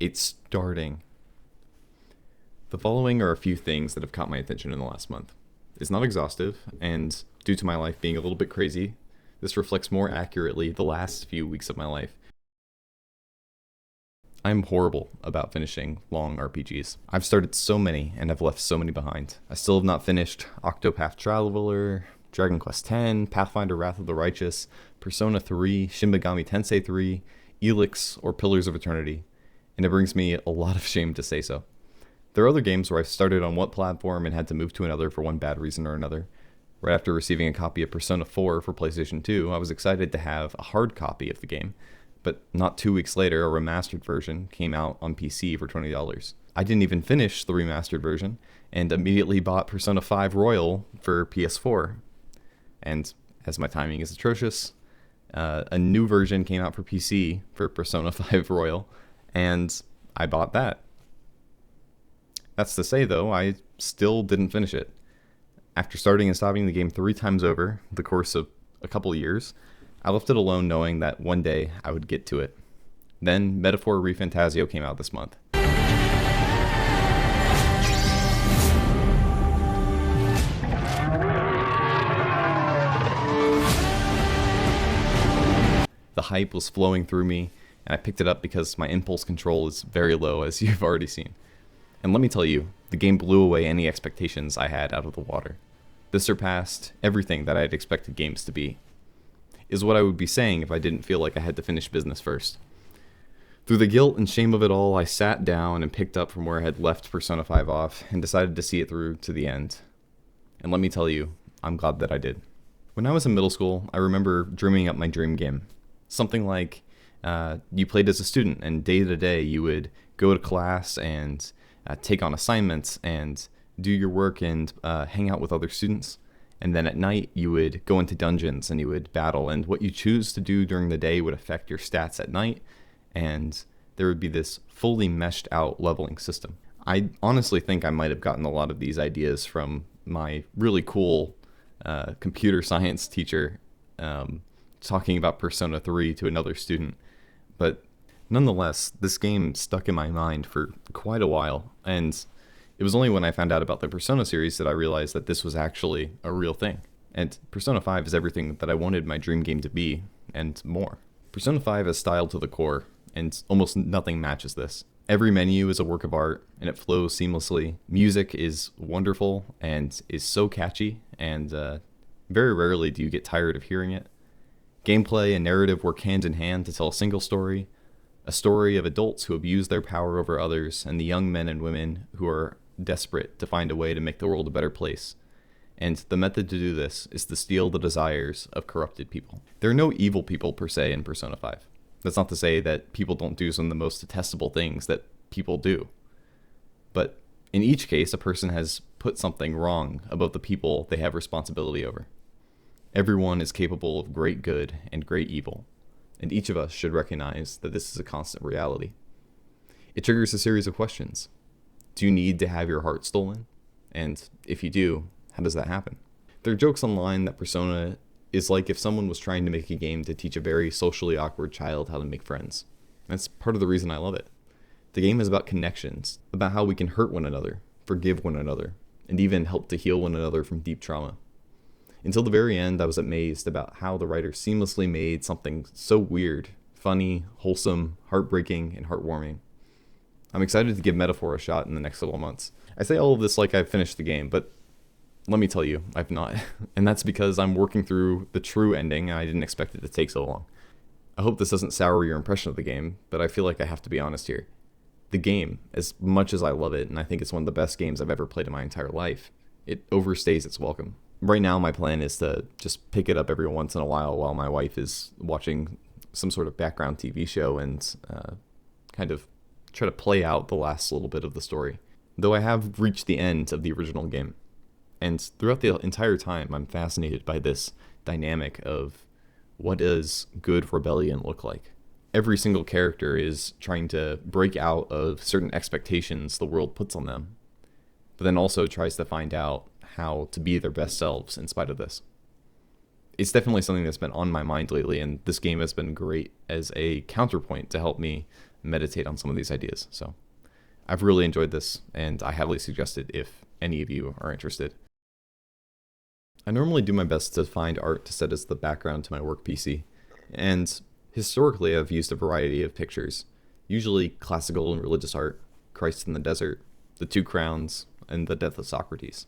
It's starting. The following are a few things that have caught my attention in the last month. It's not exhaustive, and due to my life being a little bit crazy, this reflects more accurately the last few weeks of my life. I'm horrible about finishing long RPGs. I've started so many and have left so many behind. I still have not finished Octopath Traveler, Dragon Quest X, Pathfinder Wrath of the Righteous, Persona 3, Shin Megami Tensei 3, Elix, or Pillars of Eternity, and it brings me a lot of shame to say so. There are other games where I've started on one platform and had to move to another for one bad reason or another. Right after receiving a copy of Persona 4 for PlayStation 2, I was excited to have a hard copy of the game, but not 2 weeks later, a remastered version came out on PC for $20. I didn't even finish the remastered version, and immediately bought Persona 5 Royal for PS4. And as my timing is atrocious, a new version came out for PC for Persona 5 Royal, and I bought that. That's to say, though, I still didn't finish it. After starting and stopping the game 3 times over the course of a couple of years, I left it alone knowing that one day I would get to it. Then Metaphor ReFantazio came out this month. The hype was flowing through me, and I picked it up because my impulse control is very low, as you've already seen. And let me tell you, the game blew away any expectations I had out of the water. This surpassed everything that I had expected games to be. Is what I would be saying if I didn't feel like I had to finish business first. Through the guilt and shame of it all, I sat down and picked up from where I had left Persona 5 off and decided to see it through to the end. And let me tell you, I'm glad that I did. When I was in middle school, I remember dreaming up my dream game. Something like you played as a student, and day to day you would go to class and take on assignments and do your work and hang out with other students. And then at night you would go into dungeons and you would battle, and what you choose to do during the day would affect your stats at night, and there would be this fully meshed out leveling system. I honestly think I might have gotten a lot of these ideas from my really cool computer science teacher talking about Persona 3 to another student. But nonetheless, this game stuck in my mind for quite a while, and it was only when I found out about the Persona series that I realized that this was actually a real thing. And Persona 5 is everything that I wanted my dream game to be, and more. Persona 5 has style to the core, and almost nothing matches this. Every menu is a work of art, and it flows seamlessly. Music is wonderful, and is so catchy, and very rarely do you get tired of hearing it. Gameplay and narrative work hand in hand to tell a single story, a story of adults who abuse their power over others, and the young men and women who are desperate to find a way to make the world a better place. And the method to do this is to steal the desires of corrupted people. There are no evil people per se in Persona 5. That's not to say that people don't do some of the most detestable things that people do. But in each case, a person has put something wrong above the people they have responsibility over. Everyone is capable of great good and great evil, and each of us should recognize that this is a constant reality. It triggers a series of questions. Do you need to have your heart stolen? And if you do, how does that happen? There are jokes online that Persona is like if someone was trying to make a game to teach a very socially awkward child how to make friends. That's part of the reason I love it. The game is about connections, about how we can hurt one another, forgive one another, and even help to heal one another from deep trauma. Until the very end, I was amazed about how the writer seamlessly made something so weird, funny, wholesome, heartbreaking, and heartwarming. I'm excited to give Metaphor a shot in the next couple months. I say all of this like I've finished the game, but let me tell you, I've not. And that's because I'm working through the true ending, and I didn't expect it to take so long. I hope this doesn't sour your impression of the game, but I feel like I have to be honest here. The game, as much as I love it, and I think it's one of the best games I've ever played in my entire life, it overstays its welcome. Right now, my plan is to just pick it up every once in a while my wife is watching some sort of background TV show and kind of try to play out the last little bit of the story. Though I have reached the end of the original game. And throughout the entire time, I'm fascinated by this dynamic of what does good rebellion look like? Every single character is trying to break out of certain expectations the world puts on them, but then also tries to find out how to be their best selves in spite of this. It's definitely something that's been on my mind lately, and this game has been great as a counterpoint to help me meditate on some of these ideas. So I've really enjoyed this, and I heavily suggest it if any of you are interested. I normally do my best to find art to set as the background to my work PC, and historically I've used a variety of pictures, usually classical and religious art, Christ in the desert, the two crowns, and the death of Socrates.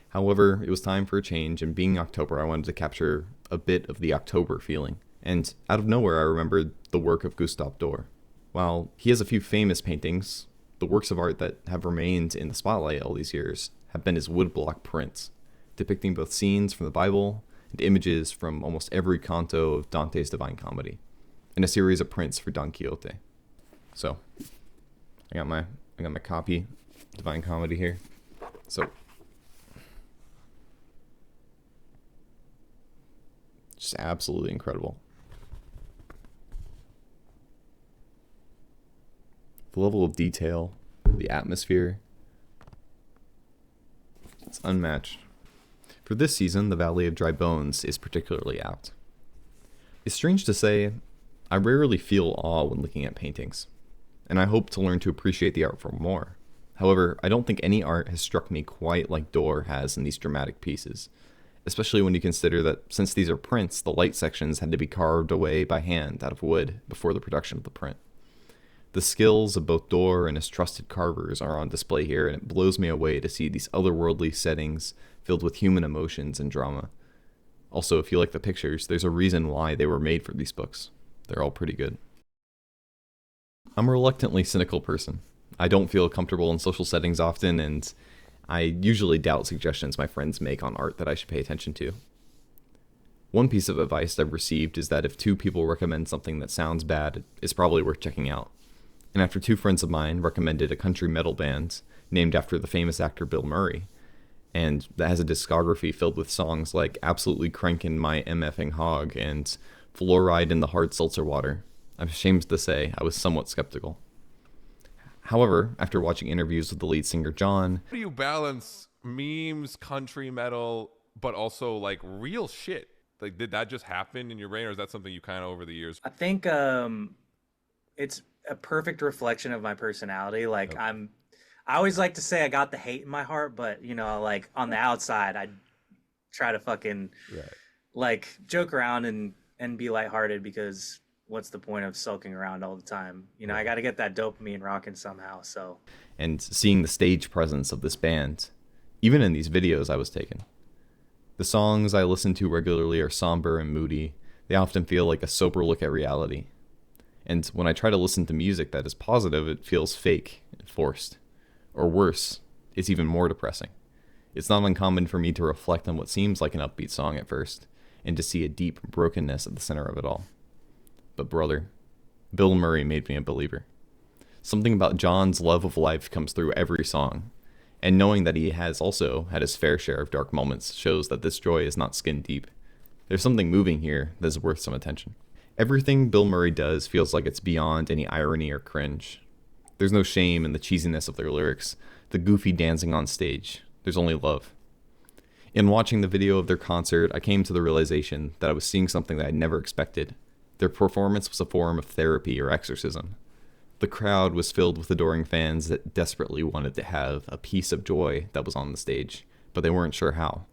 However, it was time for a change, and being October, I wanted to capture a bit of the October feeling. And out of nowhere, I remembered the work of Gustave Doré. While he has a few famous paintings, the works of art that have remained in the spotlight all these years have been his woodblock prints, depicting both scenes from the Bible and images from almost every canto of Dante's Divine Comedy, and a series of prints for Don Quixote. So, I got my copy, Divine Comedy here. So, just absolutely incredible. The level of detail, the atmosphere, it's unmatched. For this season, the Valley of Dry Bones is particularly apt. It's strange to say, I rarely feel awe when looking at paintings, and I hope to learn to appreciate the art form more. However, I don't think any art has struck me quite like Doré has in these dramatic pieces, especially when you consider that since these are prints, the light sections had to be carved away by hand out of wood before the production of the print. The skills of both Doré and his trusted carvers are on display here, and it blows me away to see these otherworldly settings filled with human emotions and drama. Also, if you like the pictures, there's a reason why they were made for these books. They're all pretty good. I'm a reluctantly cynical person. I don't feel comfortable in social settings often, and I usually doubt suggestions my friends make on art that I should pay attention to. One piece of advice I've received is that if two people recommend something that sounds bad, it's probably worth checking out. And after two friends of mine recommended a country metal band named after the famous actor Bill Murray, and that has a discography filled with songs like Absolutely Crankin' My MFing Hog and Fluoride in the Hard Seltzer Water, I'm ashamed to say I was somewhat skeptical. However, after watching interviews with the lead singer John... How do you balance memes, country metal, but also like real shit? Like, did that just happen in your brain, or is that something you kind of over the years? I think it's a perfect reflection of my personality. Like, Okay. I always like to say I got the hate in my heart, but you know, like on the outside, I try to fucking Right. like joke around and be lighthearted, because what's the point of sulking around all the time? You know, I got to get that dopamine rocking somehow. So, and seeing the stage presence of this band, even in these videos I was taking. The songs I listen to regularly are somber and moody. They often feel like a sober look at reality. And when I try to listen to music that is positive, it feels fake and forced. Or worse, it's even more depressing. It's not uncommon for me to reflect on what seems like an upbeat song at first, and to see a deep brokenness at the center of it all. But brother, Bill Murray made me a believer. Something about John's love of life comes through every song, and knowing that he has also had his fair share of dark moments shows that this joy is not skin deep. There's something moving here that is worth some attention. Everything Bill Murray does feels like it's beyond any irony or cringe. There's no shame in the cheesiness of their lyrics, the goofy dancing on stage. There's only love. In watching the video of their concert, I came to the realization that I was seeing something that I'd never expected. Their performance was a form of therapy or exorcism. The crowd was filled with adoring fans that desperately wanted to have a piece of joy that was on the stage, but they weren't sure how.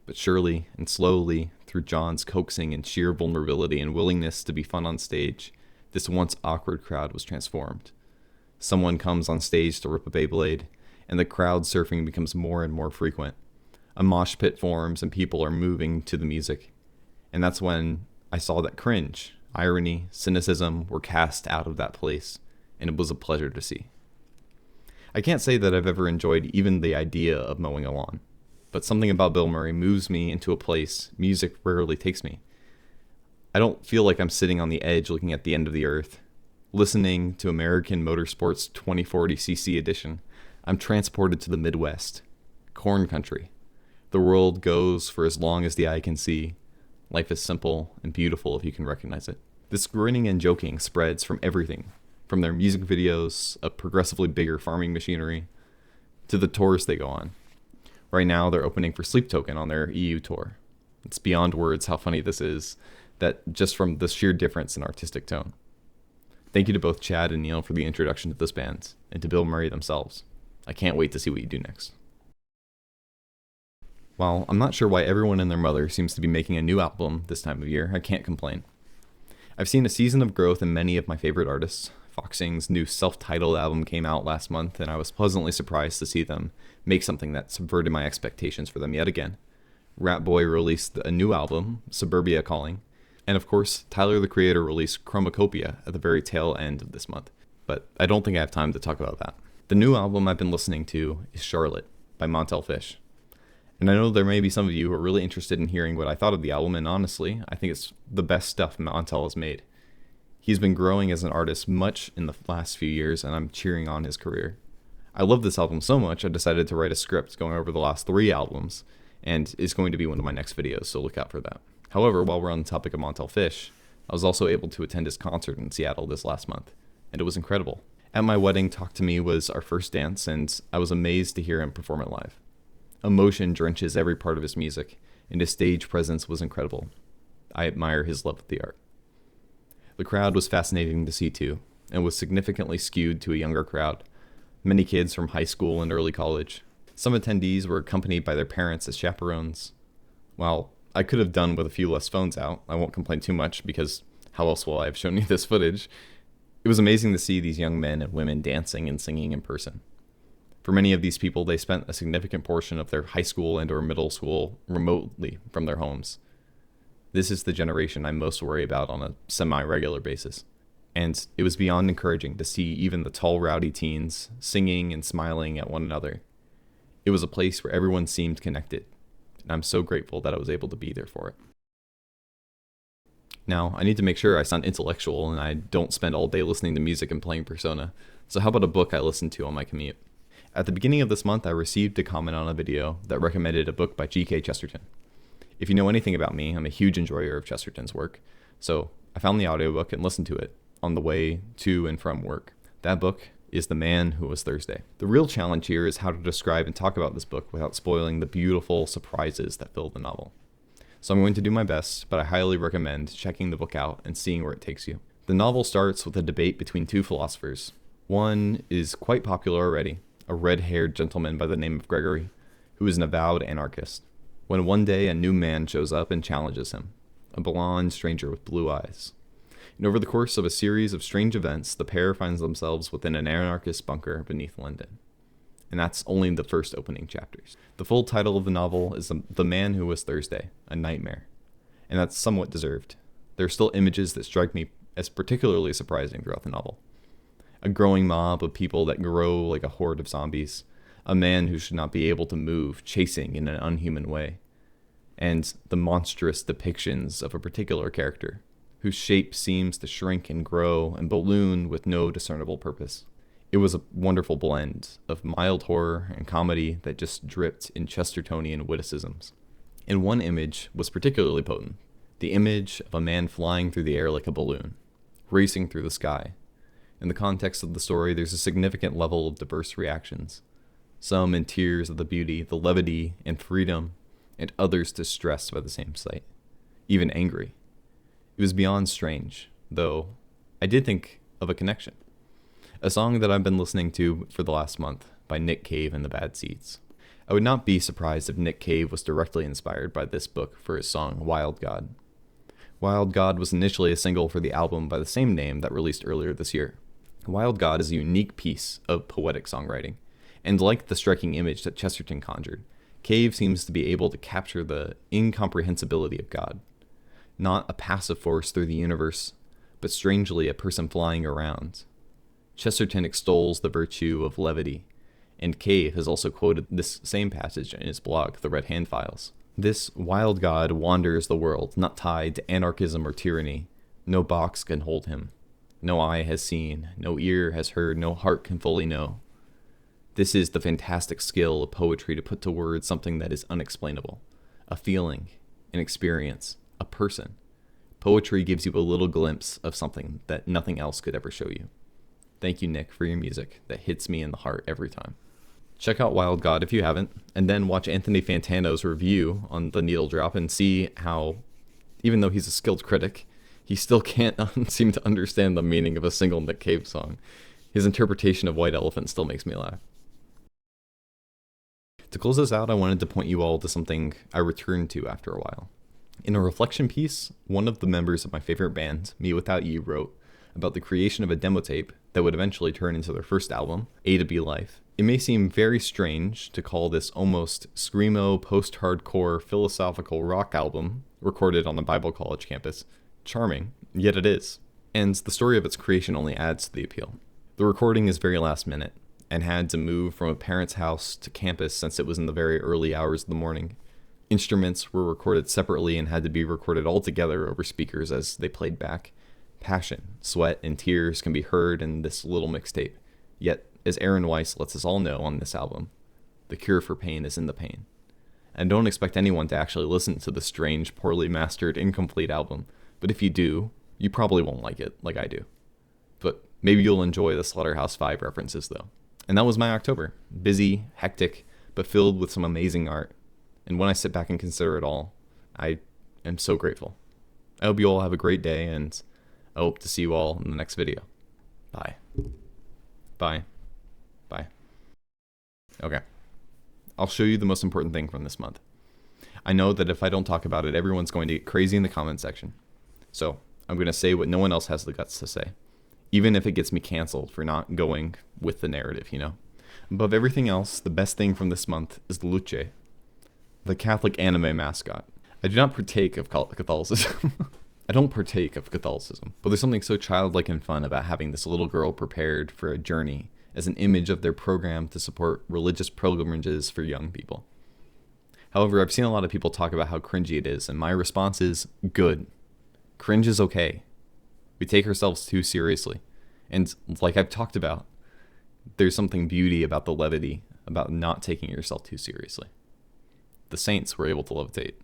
But surely and slowly, through John's coaxing and sheer vulnerability and willingness to be fun on stage, this once awkward crowd was transformed. Someone comes on stage to rip a Beyblade, and the crowd surfing becomes more and more frequent. A mosh pit forms and people are moving to the music. And that's when I saw that cringe, irony, cynicism were cast out of that place, and it was a pleasure to see. I can't say that I've ever enjoyed even the idea of mowing a lawn, but something about Bill Murray moves me into a place music rarely takes me. I don't feel like I'm sitting on the edge looking at the end of the earth. Listening to American Motorsports 2040cc edition, I'm transported to the Midwest, corn country. The world goes for as long as the eye can see. Life is simple and beautiful if you can recognize it. This grinning and joking spreads from everything, from their music videos, a progressively bigger farming machinery, to the tours they go on. Right now, they're opening for Sleep Token on their EU tour. It's beyond words how funny this is, that just from the sheer difference in artistic tone. Thank you to both Chad and Neil for the introduction to this band, and to Bill Murray themselves. I can't wait to see what you do next. While I'm not sure why everyone and their mother seems to be making a new album this time of year, I can't complain. I've seen a season of growth in many of my favorite artists. Foxing's new self-titled album came out last month, and I was pleasantly surprised to see them make something that subverted my expectations for them yet again. Rat Boy released a new album, Suburbia Calling, and of course, Tyler the Creator released Chromacopia at the very tail end of this month. But I don't think I have time to talk about that. The new album I've been listening to is Charlotte by Montell Fish. And I know there may be some of you who are really interested in hearing what I thought of the album, and honestly, I think it's the best stuff Montell has made. He's been growing as an artist much in the last few years, and I'm cheering on his career. I love this album so much, I decided to write a script going over the last 3 albums, and it's going to be one of my next videos, so look out for that. However, while we're on the topic of Montell Fish, I was also able to attend his concert in Seattle this last month, and it was incredible. At my wedding, Talk to Me was our first dance, and I was amazed to hear him perform it live. Emotion drenches every part of his music, and his stage presence was incredible. I admire his love of the art. The crowd was fascinating to see too, and was significantly skewed to a younger crowd. Many kids from high school and early college. Some attendees were accompanied by their parents as chaperones. While I could have done with a few less phones out, I won't complain too much because how else will I have shown you this footage? It was amazing to see these young men and women dancing and singing in person. For many of these people, they spent a significant portion of their high school and or middle school remotely from their homes. This is the generation I most worry about on a semi-regular basis. And it was beyond encouraging to see even the tall, rowdy teens singing and smiling at one another. It was a place where everyone seemed connected, and I'm so grateful that I was able to be there for it. Now, I need to make sure I sound intellectual and I don't spend all day listening to music and playing Persona, so how about a book I listened to on my commute? At the beginning of this month, I received a comment on a video that recommended a book by G.K. Chesterton. If you know anything about me, I'm a huge enjoyer of Chesterton's work, so I found the audiobook and listened to it on the way to and from work. That book is The Man Who Was Thursday. The real challenge here is how to describe and talk about this book without spoiling the beautiful surprises that fill the novel. So I'm going to do my best, but I highly recommend checking the book out and seeing where it takes you. The novel starts with a debate between 2 philosophers. One is quite popular already, a red-haired gentleman by the name of Gregory, who is an avowed anarchist. When one day a new man shows up and challenges him, a blonde stranger with blue eyes. And over the course of a series of strange events, the pair finds themselves within an anarchist bunker beneath London. And that's only the first opening chapters. The full title of the novel is The Man Who Was Thursday, A Nightmare. And that's somewhat deserved. There are still images that strike me as particularly surprising throughout the novel. A growing mob of people that grow like a horde of zombies. A man who should not be able to move, chasing in an unhuman way. And the monstrous depictions of a particular character, whose shape seems to shrink and grow and balloon with no discernible purpose. It was a wonderful blend of mild horror and comedy that just dripped in Chestertonian witticisms. And one image was particularly potent, the image of a man flying through the air like a balloon, racing through the sky. In the context of the story, there's a significant level of diverse reactions, some in tears of the beauty, the levity, and freedom, and others distressed by the same sight, even angry. It was beyond strange, though I did think of a connection. A song that I've been listening to for the last month by Nick Cave and the Bad Seeds. I would not be surprised if Nick Cave was directly inspired by this book for his song Wild God. Wild God was initially a single for the album by the same name that released earlier this year. Wild God is a unique piece of poetic songwriting, and like the striking image that Chesterton conjured, Cave seems to be able to capture the incomprehensibility of God. Not a passive force through the universe, but strangely a person flying around. Chesterton extols the virtue of levity, and Cave has also quoted this same passage in his blog, The Red Hand Files. This wild God wanders the world, not tied to anarchism or tyranny. No box can hold him. No eye has seen, no ear has heard, no heart can fully know. This is the fantastic skill of poetry to put to words something that is unexplainable. A feeling, an experience, a person. Poetry gives you a little glimpse of something that nothing else could ever show you. Thank you, Nick, for your music that hits me in the heart every time. Check out Wild God if you haven't, and then watch Anthony Fantano's review on The Needle Drop and see how, even though he's a skilled critic, He still can't seem to understand the meaning of a single Nick Cave song. His interpretation of White Elephant still makes me laugh. To close this out, I wanted to point you all to something I returned to after a while. In a reflection piece, one of the members of my favorite band, Me Without You, wrote about the creation of a demo tape that would eventually turn into their first album, A to B Life. It may seem very strange to call this almost screamo, post-hardcore, philosophical rock album recorded on a Bible college campus charming, yet it is. And the story of its creation only adds to the appeal. The recording is very last minute, and had to move from a parent's house to campus since it was in the very early hours of the morning. Instruments were recorded separately and had to be recorded all together over speakers as they played back. Passion, sweat, and tears can be heard in this little mixtape. Yet, as Aaron Weiss lets us all know on this album, the cure for pain is in the pain. And don't expect anyone to actually listen to the strange, poorly mastered, incomplete album, but if you do, you probably won't like it like I do. But maybe you'll enjoy the Slaughterhouse-5 references though. And that was my October. Busy, hectic, but filled with some amazing art. And when I sit back and consider it all, I am so grateful. I hope you all have a great day, and I hope to see you all in the next video. Bye. Bye. Bye. Okay. I'll show you the most important thing from this month. I know that if I don't talk about it, everyone's going to get crazy in the comment section. So I'm going to say what no one else has the guts to say. Even if it gets me canceled for not going with the narrative, you know? Above everything else, the best thing from this month is Luce, the Catholic anime mascot. I do not partake of Catholicism. I don't partake of Catholicism, but there's something so childlike and fun about having this little girl prepared for a journey as an image of their program to support religious pilgrimages for young people. However, I've seen a lot of people talk about how cringy it is, and my response is, good. Cringe is okay. We take ourselves too seriously. And like I've talked about, there's something beauty about the levity, about not taking yourself too seriously. The saints were able to levitate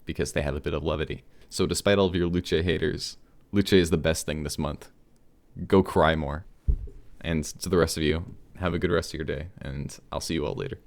because they had a bit of levity. So despite all of your Luce haters, Luce is the best thing this month. Go cry more. And to the rest of you, have a good rest of your day, and I'll see you all later.